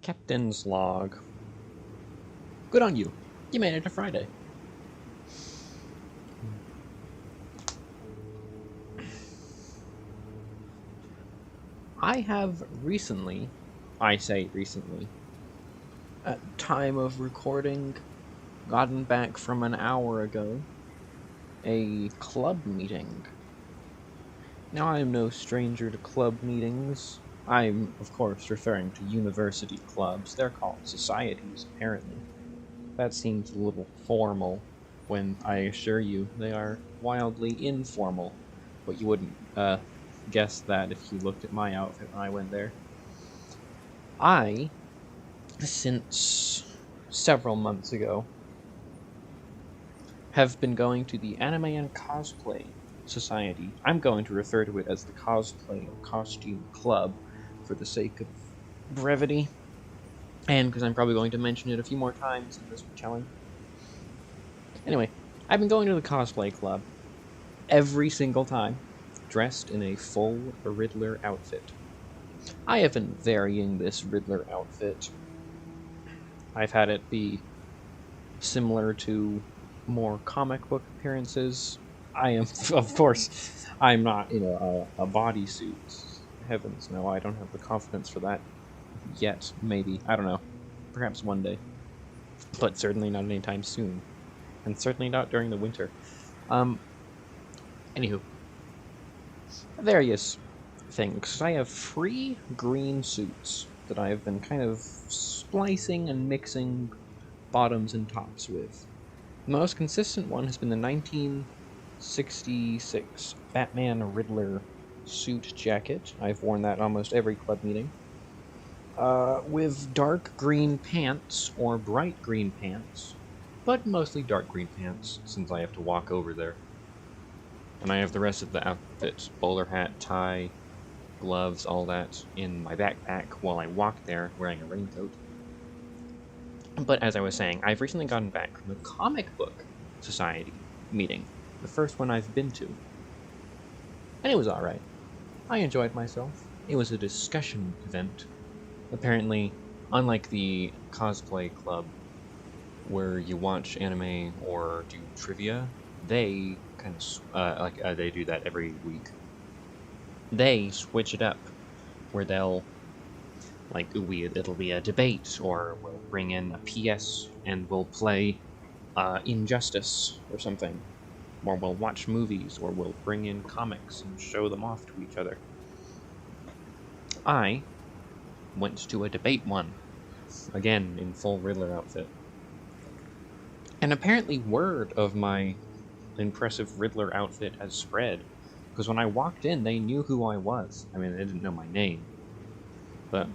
Captain's log. Good on you. You made it to Friday. I have recently, I say recently, at time of recording, gotten back from an hour ago, a club meeting. Now I am no stranger to club meetings. I'm, of course, referring to university clubs. They're called societies, apparently. That seems a little formal, when I assure you they are wildly informal. But you wouldn't guess that if you looked at my outfit when I went there. I, since several months ago, have been going to the Anime and Cosplay Society. I'm going to refer to it as the Cosplay or Costume Club for the sake of brevity, and because I'm probably going to mention it a few more times in this challenge. Anyway, I've been going to the Cosplay Club every single time, dressed in a full Riddler outfit. I have been varying this Riddler outfit. I've had it be similar to more comic book appearances. I am, of course, I'm not in a bodysuit. Heavens, no, I don't have the confidence for that yet. Maybe, I don't know. Perhaps one day. But certainly not anytime soon. And certainly not during the winter. Anywho. Various things. I have 3 green suits that I have been kind of splicing and mixing bottoms and tops with. The most consistent one has been the 1966 Batman Riddler suit jacket. I've worn that almost every club meeting. With dark green pants or bright green pants, but mostly dark green pants since I have to walk over there. And I have the rest of the outfit, bowler hat, tie, gloves, all that in my backpack while I walk there wearing a raincoat. But as I was saying, I've recently gotten back from the Comic Book Society meeting, the first one I've been to. And it was alright. I enjoyed myself. It was a discussion event. Apparently, unlike the cosplay club, where you watch anime or do trivia, they kind of, they do that every week. They switch it up, where they'll it'll be a debate, or we'll bring in a PS and we'll play Injustice or something. Or we'll watch movies, or we'll bring in comics and show them off to each other. I went to a debate one, again in full Riddler outfit. And apparently word of my impressive Riddler outfit has spread, because when I walked in, they knew who I was. I mean, they didn't know my name. But,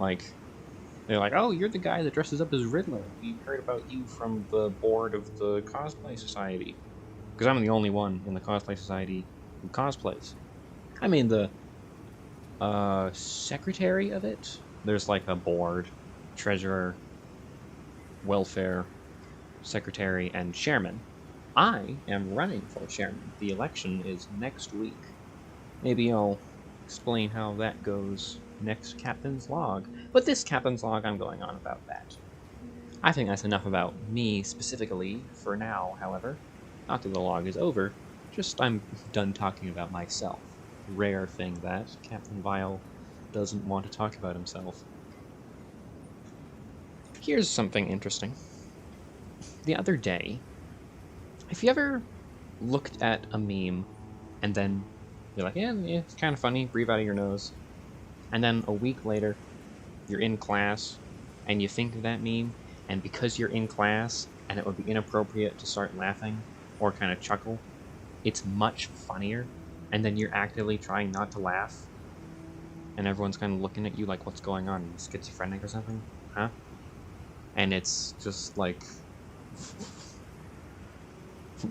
they're like, oh, you're the guy that dresses up as Riddler. We heard about you from the board of the Cosplay Society. Because I'm the only one in the Cosplay Society who cosplays. I mean, the secretary of it? There's a board, treasurer, welfare, secretary, and chairman. I am running for chairman. The election is next week. Maybe I'll explain how that goes next Captain's Log. But this Captain's Log, I'm going on about that. I think that's enough about me specifically for now, however. Not that the log is over, just I'm done talking about myself. Rare thing that Captain Vile doesn't want to talk about himself. Here's something interesting. The other day, if you ever looked at a meme and then you're like, yeah, it's kind of funny, breathe out of your nose, and then a week later, you're in class and you think of that meme, and because you're in class and it would be inappropriate to start laughing or kind of chuckle, it's much funnier, and then you're actively trying not to laugh, and everyone's kind of looking at you like, what's going on? Are you schizophrenic or something? Huh? And it's just like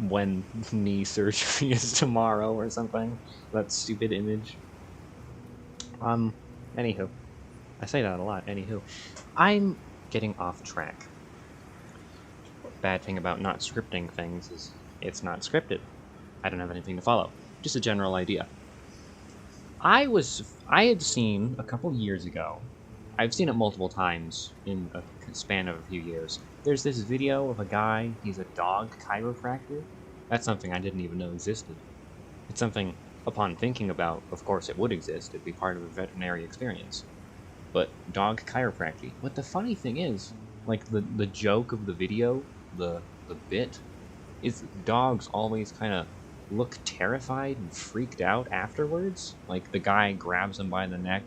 when knee surgery is tomorrow or something. That stupid image. Anywho. I say that a lot, anywho. I'm getting off track. Bad thing about not scripting things is it's not scripted. I don't have anything to follow. Just a general idea. I had seen a couple years ago I've seen it multiple times in a span of a few years. There's this video of a guy, he's a dog chiropractor. That's something I didn't even know existed. It's something, upon thinking about, of course it would exist, it'd be part of a veterinary experience. But dog chiropractic. What the funny thing is, like the joke of the video, the bit, is dogs always kind of look terrified and freaked out afterwards. Like the guy grabs them by the neck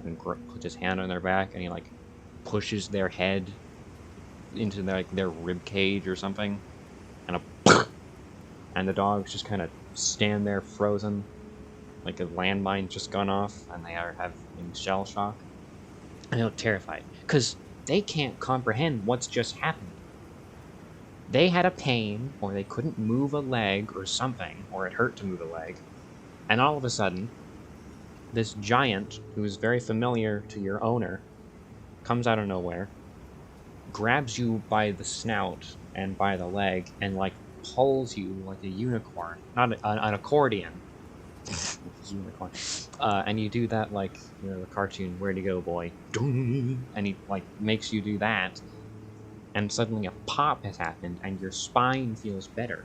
and puts his hand on their back, and he like pushes their head into their rib cage or something, and and the dogs just kind of stand there frozen, like a landmine just gone off, and they are having shell shock. And they look terrified because they can't comprehend what's just happened. They had a pain, or they couldn't move a leg or something, or it hurt to move a leg, and all of a sudden, this giant, who is very familiar to your owner, comes out of nowhere, grabs you by the snout and by the leg, and like pulls you like a unicorn, not an accordion. Unicorn. And you do that like, you know, the cartoon Where'd You Go, Boy? And he like makes you do that, and suddenly a pop has happened and your spine feels better.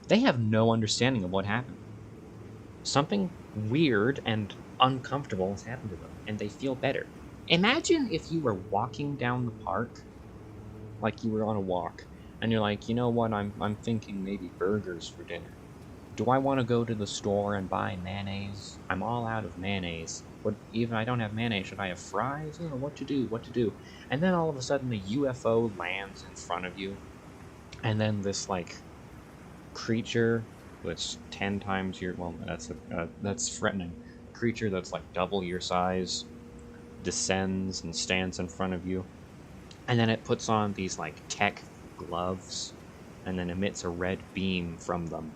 They have no understanding of what happened. Something weird and uncomfortable has happened to them, and they feel better. Imagine if you were walking down the park, like you were on a walk, and you're like, you know what, I'm thinking maybe burgers for dinner. Do I want to go to the store and buy mayonnaise? I'm all out of mayonnaise. But even I don't have mayonnaise, should I have fries? I don't know what to do. And then all of a sudden a UFO lands in front of you. And then this, like, creature that's 10 times your... Well, that's threatening. Creature that's, like, double your size descends and stands in front of you. And then it puts on these, like, tech gloves and then emits a red beam from them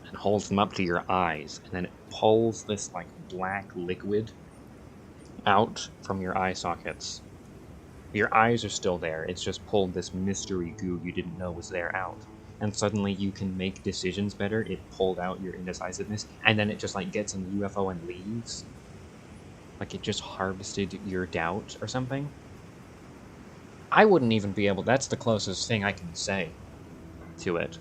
and holds them up to your eyes, and then it pulls this like black liquid out from your eye sockets. Your eyes are still there, it's just pulled this mystery goo you didn't know was there out. And suddenly you can make decisions better. It pulled out your indecisiveness, and then it just like gets in the UFO and leaves. Like it just harvested your doubt or something. I wouldn't even be able... That's the closest thing I can say to it.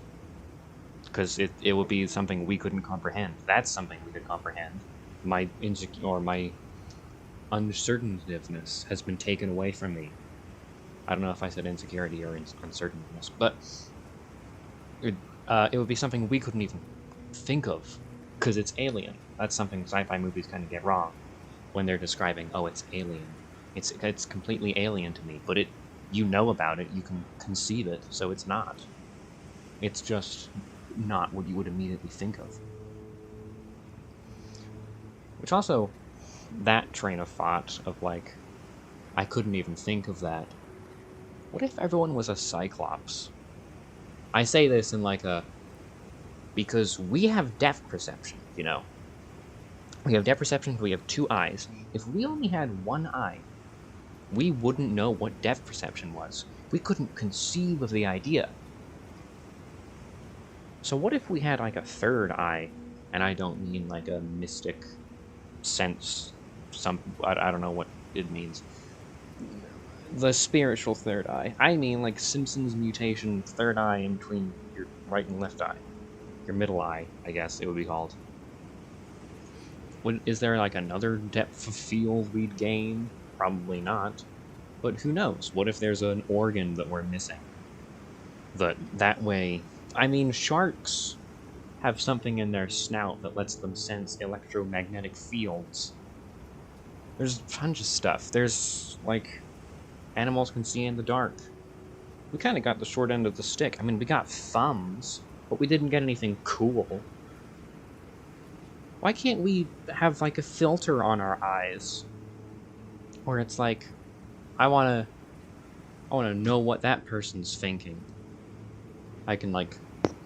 Because it would be something we couldn't comprehend. That's something we could comprehend. My uncertaintiveness has been taken away from me. I don't know if I said insecurity or uncertainness, but it would be something we couldn't even think of, because it's alien. That's something sci-fi movies kind of get wrong when they're describing, oh, it's alien. It's completely alien to me, but you know about it, you can conceive it, so it's not. It's just not what you would immediately think of. Which also, that train of thought of like, I couldn't even think of that. What if everyone was a cyclops? I say this in like because we have depth perception, you know. We have depth perception, we have 2 eyes. If we only had 1 eye, we wouldn't know what depth perception was. We couldn't conceive of the idea. So what if we had like a 3rd eye, and I don't mean like a mystic sense, I don't know what it means. The spiritual 3rd eye. I mean like Simpsons mutation 3rd eye in between your right and left eye. Your middle eye, I guess it would be called. Is there like another depth of field we'd gain? Probably not. But who knows? What if there's an organ that we're missing? That way... I mean, sharks have something in their snout that lets them sense electromagnetic fields. There's a bunch of stuff. There's, like, animals can see in the dark. We kind of got the short end of the stick. I mean, we got thumbs, but we didn't get anything cool. Why can't we have, like, a filter on our eyes? Where it's like, I wanna know what that person's thinking. I can, like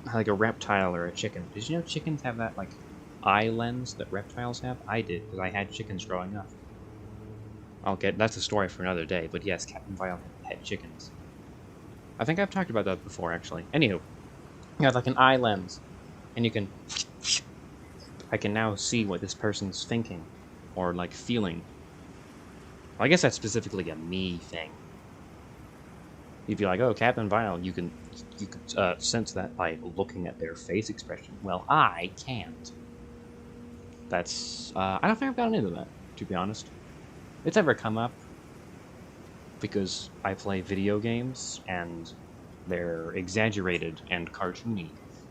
a reptile or a chicken. Did you know chickens have that, like, eye lens that reptiles have? I did, because I had chickens growing up. That's a story for another day, but yes, Captain Vile had pet chickens. I think I've talked about that before, actually. Anywho, you have, like, an eye lens, and you can... I can now see what this person's thinking, or, like, feeling. I guess that's specifically a me thing. If you're like, oh, Captain Vile, you can sense that by looking at their face expression. Well, I can't. That's I don't think I've gotten into that, to be honest. It's ever come up because I play video games and they're exaggerated and cartoony,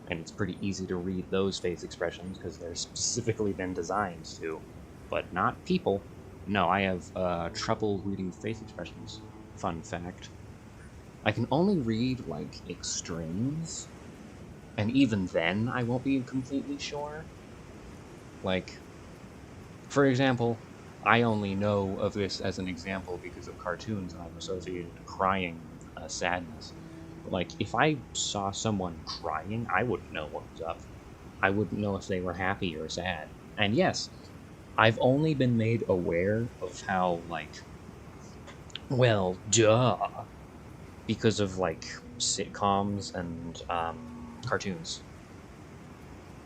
and it's pretty easy to read those face expressions because they're specifically been designed to, but not people. No, I have trouble reading face expressions. Fun fact. I can only read, like, extremes, and even then I won't be completely sure. Like, for example, I only know of this as an example because of cartoons and I've associated crying with sadness. But, like, if I saw someone crying, I wouldn't know what was up. I wouldn't know if they were happy or sad. And yes, I've only been made aware of how, like, well, duh, because of, like, sitcoms and cartoons.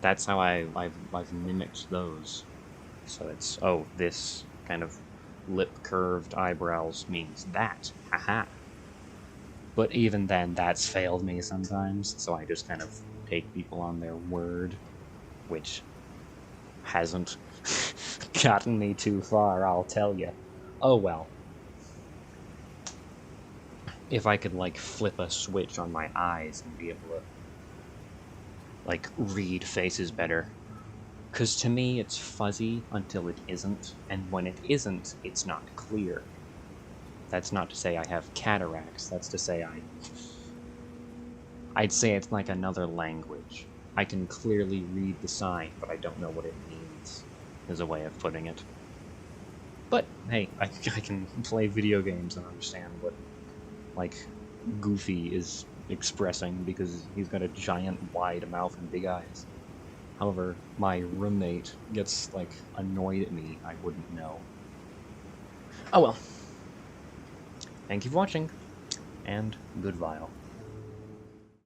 That's how I've mimicked those. So it's, oh, this kind of lip-curved eyebrows means that. Haha. But even then, that's failed me sometimes, so I just kind of take people on their word, which hasn't gotten me too far, I'll tell you. Oh well. If I could, like, flip a switch on my eyes and be able to, like, read faces better. Because to me, it's fuzzy until it isn't, and when it isn't, it's not clear. That's not to say I have cataracts, that's to say I'd say it's like another language. I can clearly read the sign, but I don't know what it means, is a way of putting it. But, hey, I can play video games and understand what, like, Goofy is expressing because he's got a giant wide mouth and big eyes. However, my roommate gets, like, annoyed at me, I wouldn't know. Oh well. Thank you for watching, and good vile.